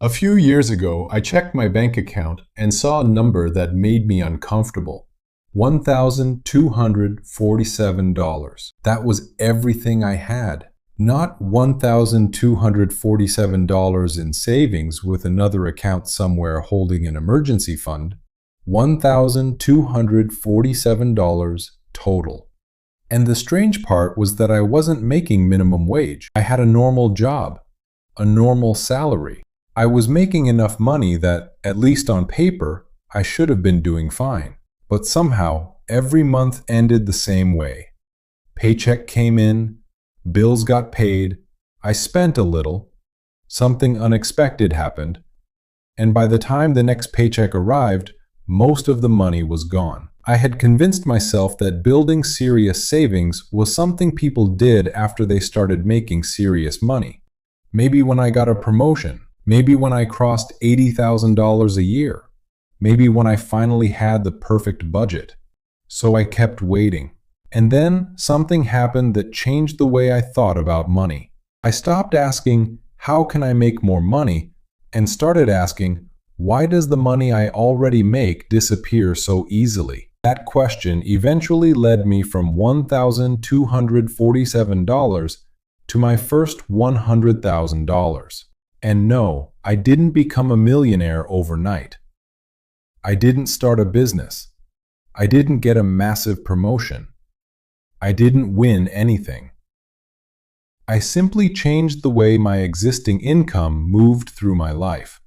A few years ago, I checked my bank account and saw a number that made me uncomfortable. $1,247. That was everything I had. Not $1,247 in savings with another account somewhere holding an emergency fund. $1,247 total. And the strange part was that I wasn't making minimum wage. I had a normal job, a normal salary. I was making enough money that, at least on paper, I should have been doing fine. But somehow, every month ended the same way. Paycheck came in, bills got paid, I spent a little, something unexpected happened, and by the time the next paycheck arrived, most of the money was gone. I had convinced myself that building serious savings was something people did after they started making serious money. Maybe when I got a promotion, maybe when I crossed $80,000 a year, maybe when I finally had the perfect budget. So I kept waiting. And then something happened that changed the way I thought about money. I stopped asking, how can I make more money? And started asking, why does the money I already make disappear so easily? That question eventually led me from $1,247 to my first $100,000. And no, I didn't become a millionaire overnight. I didn't start a business. I didn't get a massive promotion. I didn't win anything. I simply changed the way my existing income moved through my life.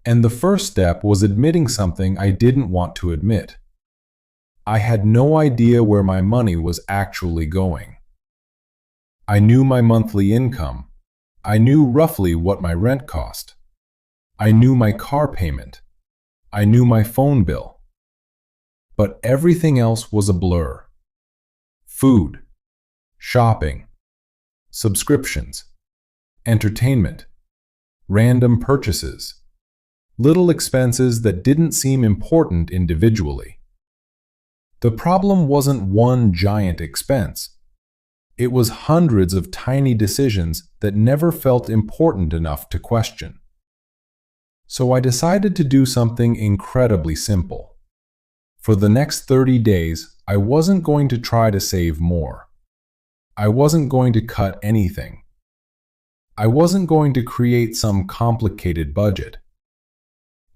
And the first step was admitting something I didn't want to admit. I had no idea where my money was actually going. I knew my monthly income. I knew roughly what my rent cost. I knew my car payment. I knew my phone bill. But everything else was a blur. Food, shopping, subscriptions, entertainment, random purchases, little expenses that didn't seem important individually. The problem wasn't one giant expense. It was hundreds of tiny decisions that never felt important enough to question. So I decided to do something incredibly simple. For the next 30 days, I wasn't going to try to save more. I wasn't going to cut anything. I wasn't going to create some complicated budget.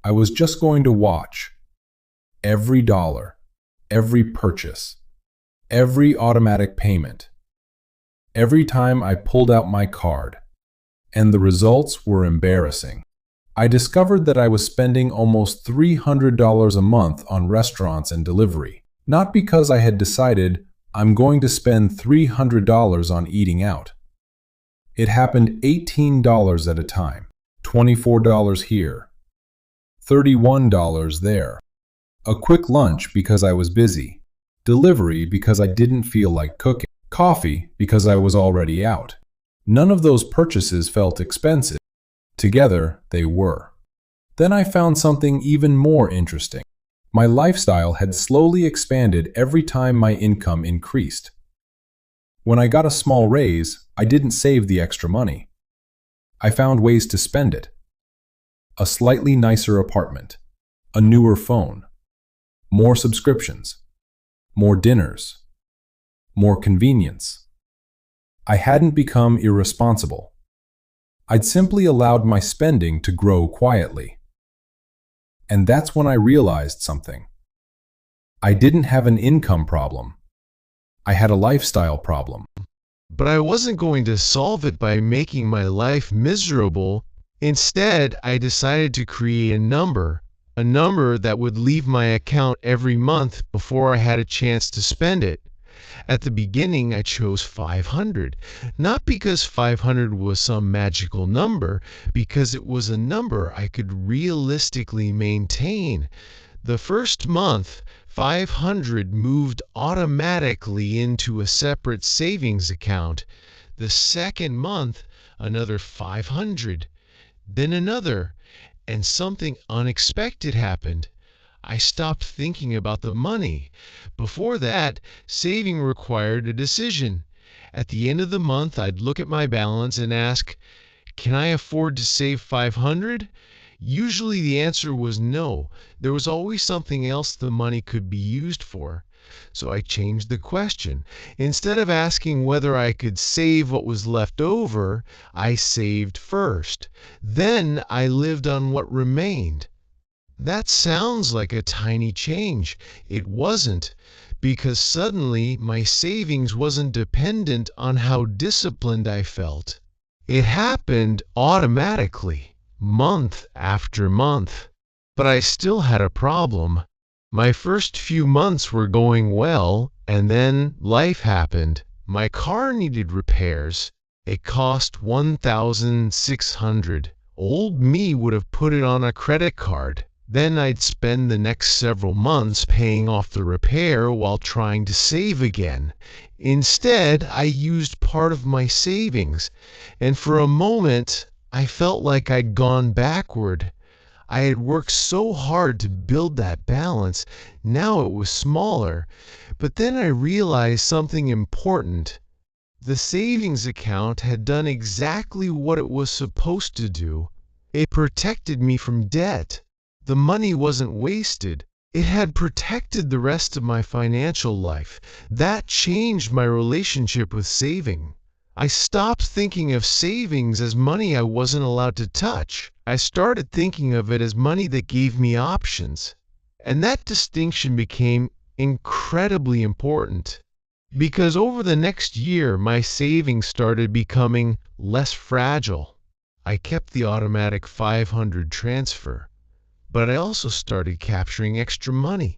I was just going to watch every dollar, every purchase, every automatic payment, every time I pulled out my card, and the results were embarrassing. I discovered that I was spending almost $300 a month on restaurants and delivery, not because I had decided I'm going to spend $300 on eating out. It happened $18 at a time, $24 here, $31 there. A quick lunch because I was busy, delivery because I didn't feel like cooking, coffee because I was already out. None of those purchases felt expensive. Together, they were. Then I found something even more interesting. My lifestyle had slowly expanded every time my income increased. When I got a small raise, I didn't save the extra money. I found ways to spend it. A slightly nicer apartment, a newer phone, more subscriptions, more dinners, more convenience. I hadn't become irresponsible. I'd simply allowed my spending to grow quietly. And that's when I realized something. I didn't have an income problem. I had a lifestyle problem. But I wasn't going to solve it by making my life miserable. Instead, I decided to create a number that would leave my account every month before I had a chance to spend it. At the beginning, I chose 500, not because 500 was some magical number, because it was a number I could realistically maintain. The first month, 500 moved automatically into a separate savings account. The second month, another 500, then another, and something unexpected happened. I stopped thinking about the money. Before that, saving required a decision. At the end of the month, I'd look at my balance and ask, Can I afford to save 500? Usually the answer was no. There was always something else the money could be used for. So I changed the question. Instead of asking whether I could save what was left over, I saved first. Then I lived on what remained. That sounds like a tiny change. It wasn't, because suddenly my savings wasn't dependent on how disciplined I felt. It happened automatically, month after month. But I still had a problem. My first few months were going well, and then life happened. My car needed repairs. It cost $1,600. Old me would have put it on a credit card. Then I'd spend the next several months paying off the repair while trying to save again. Instead, I used part of my savings, and for a moment, I felt like I'd gone backward. I had worked so hard to build that balance, now it was smaller. But then I realized something important. The savings account had done exactly what it was supposed to do. It protected me from debt. The money wasn't wasted. It had protected the rest of my financial life. That changed my relationship with saving. I stopped thinking of savings as money I wasn't allowed to touch. I started thinking of it as money that gave me options. And that distinction became incredibly important. Because over the next year, my savings started becoming less fragile. I kept the automatic 500 transfer. But I also started capturing extra money.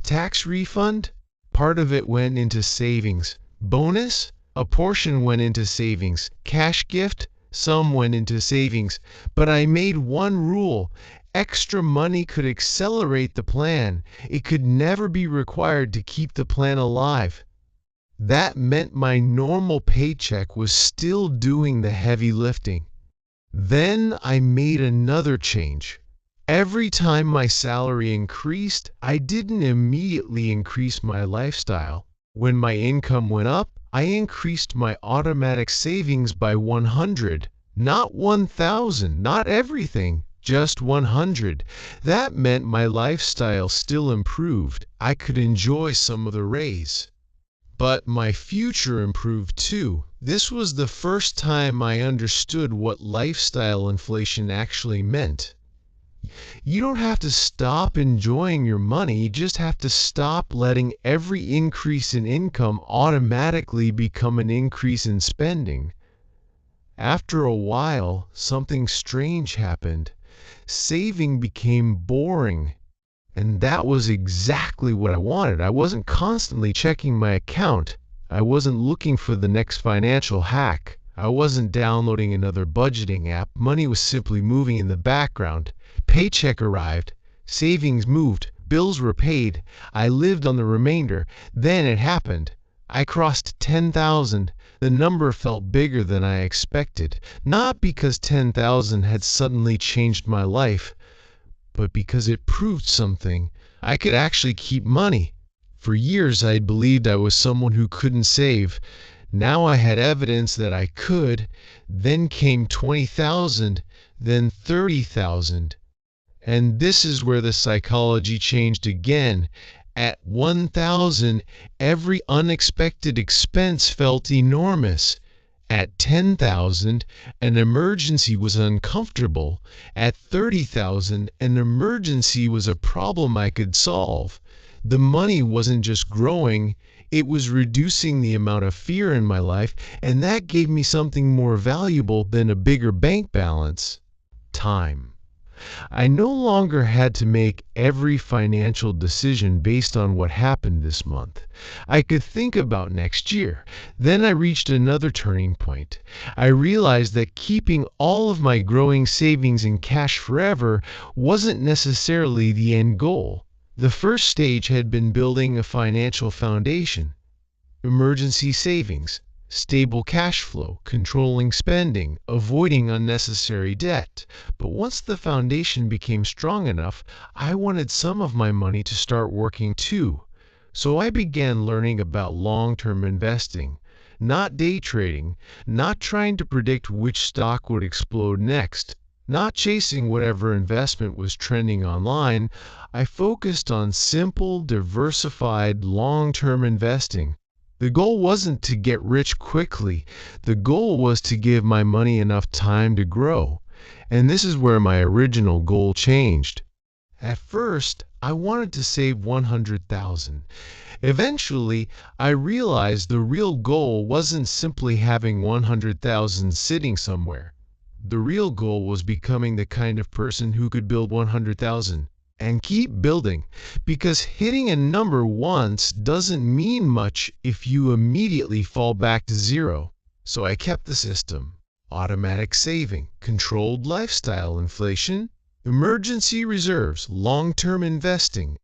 Tax refund, part of it went into savings. Bonus, a portion went into savings. Cash gift, some went into savings. But I made one rule. Extra money could accelerate the plan. It could never be required to keep the plan alive. That meant my normal paycheck was still doing the heavy lifting. Then I made another change. Every time my salary increased, I didn't immediately increase my lifestyle. When my income went up, I increased my automatic savings by 100. Not 1,000, not everything, just 100. That meant my lifestyle still improved. I could enjoy some of the raise. But my future improved too. This was the first time I understood what lifestyle inflation actually meant. You don't have to stop enjoying your money, you just have to stop letting every increase in income automatically become an increase in spending. After a while, something strange happened. Saving became boring. And that was exactly what I wanted. I wasn't constantly checking my account. I wasn't looking for the next financial hack. I wasn't downloading another budgeting app. Money was simply moving in the background. Paycheck arrived, savings moved, bills were paid. I lived on the remainder. Then it happened. I crossed 10,000. The number felt bigger than I expected, not because 10,000 had suddenly changed my life, but because it proved something. I could actually keep money. For years I had believed I was someone who couldn't save. Now I had evidence that I could. Then came 20,000, then 30,000. And this is where the psychology changed again. At 1,000, every unexpected expense felt enormous. At 10,000, an emergency was uncomfortable. At 30,000, an emergency was a problem I could solve. The money wasn't just growing, it was reducing the amount of fear in my life, and that gave me something more valuable than a bigger bank balance: time. I no longer had to make every financial decision based on what happened this month. I could think about next year. Then I reached another turning point. I realized that keeping all of my growing savings in cash forever wasn't necessarily the end goal. The first stage had been building a financial foundation: emergency savings, stable cash flow, controlling spending, avoiding unnecessary debt. But once the foundation became strong enough, I wanted some of my money to start working too. So I began learning about long-term investing. not day trading, not trying to predict which stock would explode next, not chasing whatever investment was trending online. I focused on simple, diversified, long-term investing. The goal wasn't to get rich quickly. The goal was to give my money enough time to grow. And this is where my original goal changed. At first, I wanted to save 100,000. Eventually, I realized the real goal wasn't simply having 100,000 sitting somewhere. The real goal was becoming the kind of person who could build 100,000 and keep building, because hitting a number once doesn't mean much if you immediately fall back to zero. So I kept the system: automatic saving, controlled lifestyle, inflation, emergency reserves, long-term investing,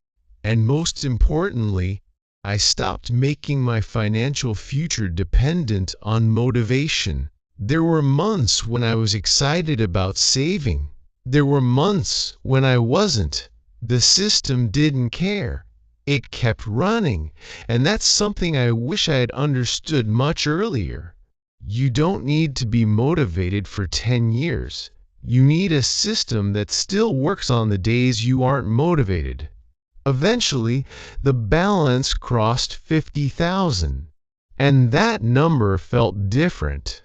and most importantly, I stopped making my financial future dependent on motivation. There were months when I was excited about saving. There were months when I wasn't. The system didn't care. It kept running, and that's something I wish I had understood much earlier. You don't need to be motivated for 10 years. You need a system that still works on the days you aren't motivated. Eventually, the balance crossed 50,000, and that number felt different.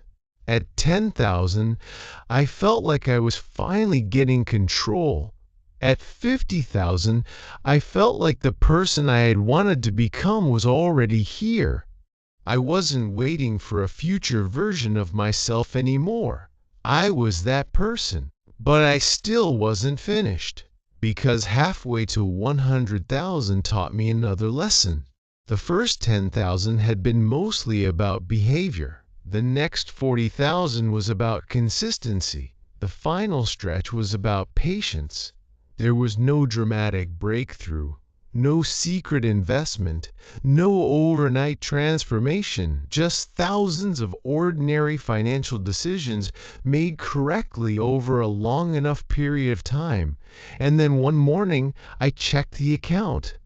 At 10,000, I felt like I was finally getting control. At 50,000, I felt like the person I had wanted to become was already here. I wasn't waiting for a future version of myself anymore. I was that person, but I still wasn't finished, because halfway to 100,000 taught me another lesson. The first 10,000 had been mostly about behavior. The next 40,000 was about consistency. The final stretch was about patience. There was no dramatic breakthrough, no secret investment, no overnight transformation, just thousands of ordinary financial decisions made correctly over a long enough period of time. And then one morning, I checked the account.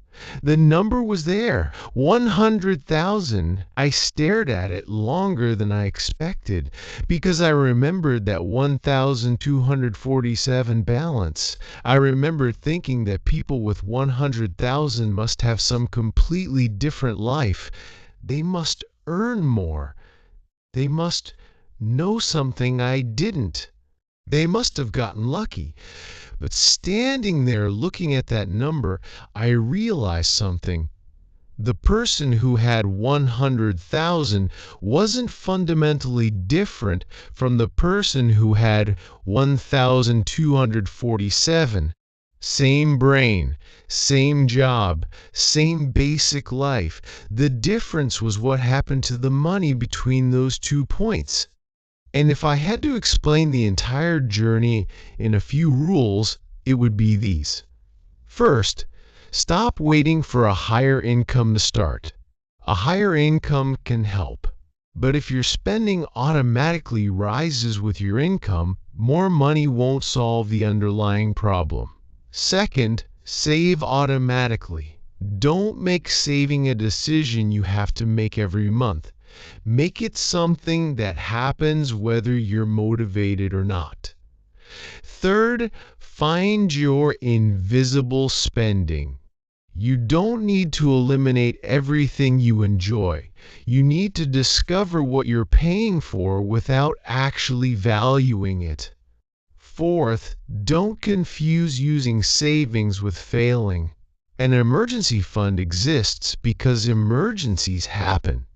The number was there, 100,000. I stared at it longer than I expected, because I remembered that 1,247 balance. I remembered thinking that people with 100,000 must have some completely different life. They must earn more. They must know something I didn't. They must have gotten lucky. But standing there looking at that number, I realized something. The person who had 100,000 wasn't fundamentally different from the person who had 1,247. Same brain, same job, same basic life. The difference was what happened to the money between those 2 points. And if I had to explain the entire journey in a few rules, it would be these. First, stop waiting for a higher income to start. A higher income can help, but if your spending automatically rises with your income, more money won't solve the underlying problem. Second, save automatically. Don't make saving a decision you have to make every month. Make it something that happens whether you're motivated or not. Third, find your invisible spending. You don't need to eliminate everything you enjoy. You need to discover what you're paying for without actually valuing it. Fourth, don't confuse using savings with failing. An emergency fund exists because emergencies happen.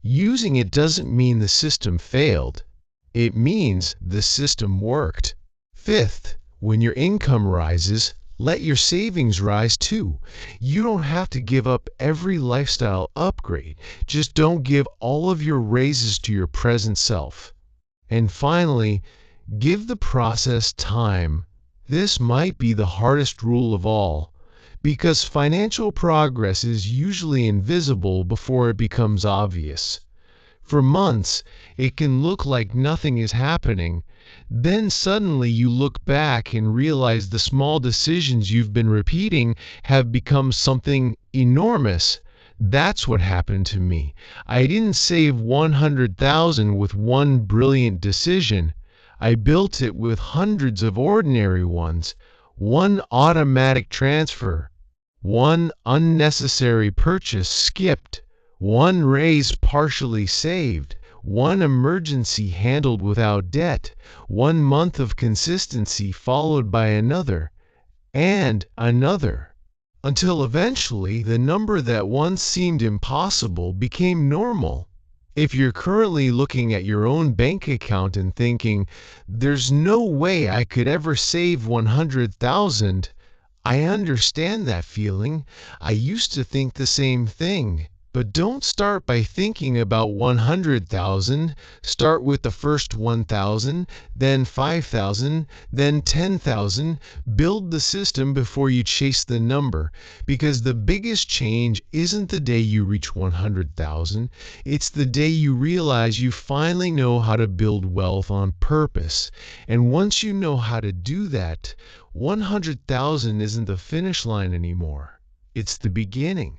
Using it doesn't mean the system failed. It means the system worked. Fifth, when your income rises, let your savings rise too. You don't have to give up every lifestyle upgrade. Just don't give all of your raises to your present self. And finally, give the process time. This might be the hardest rule of all, because financial progress is usually invisible before it becomes obvious. For months, it can look like nothing is happening. Then suddenly you look back and realize the small decisions you've been repeating have become something enormous. That's what happened to me. I didn't save 100,000 with one brilliant decision. I built it with hundreds of ordinary ones. One automatic transfer, one unnecessary purchase skipped, one raise partially saved, one emergency handled without debt, one month of consistency followed by another, and another, until eventually the number that once seemed impossible became normal. If you're currently looking at your own bank account and thinking, there's no way I could ever save 100,000, I understand that feeling. I used to think the same thing. But don't start by thinking about 100,000. Start with the first 1,000, then 5,000, then 10,000. Build the system before you chase the number, because the biggest change isn't the day you reach 100,000. It's the day you realize you finally know how to build wealth on purpose. And once you know how to do that, 100,000 isn't the finish line anymore. It's the beginning.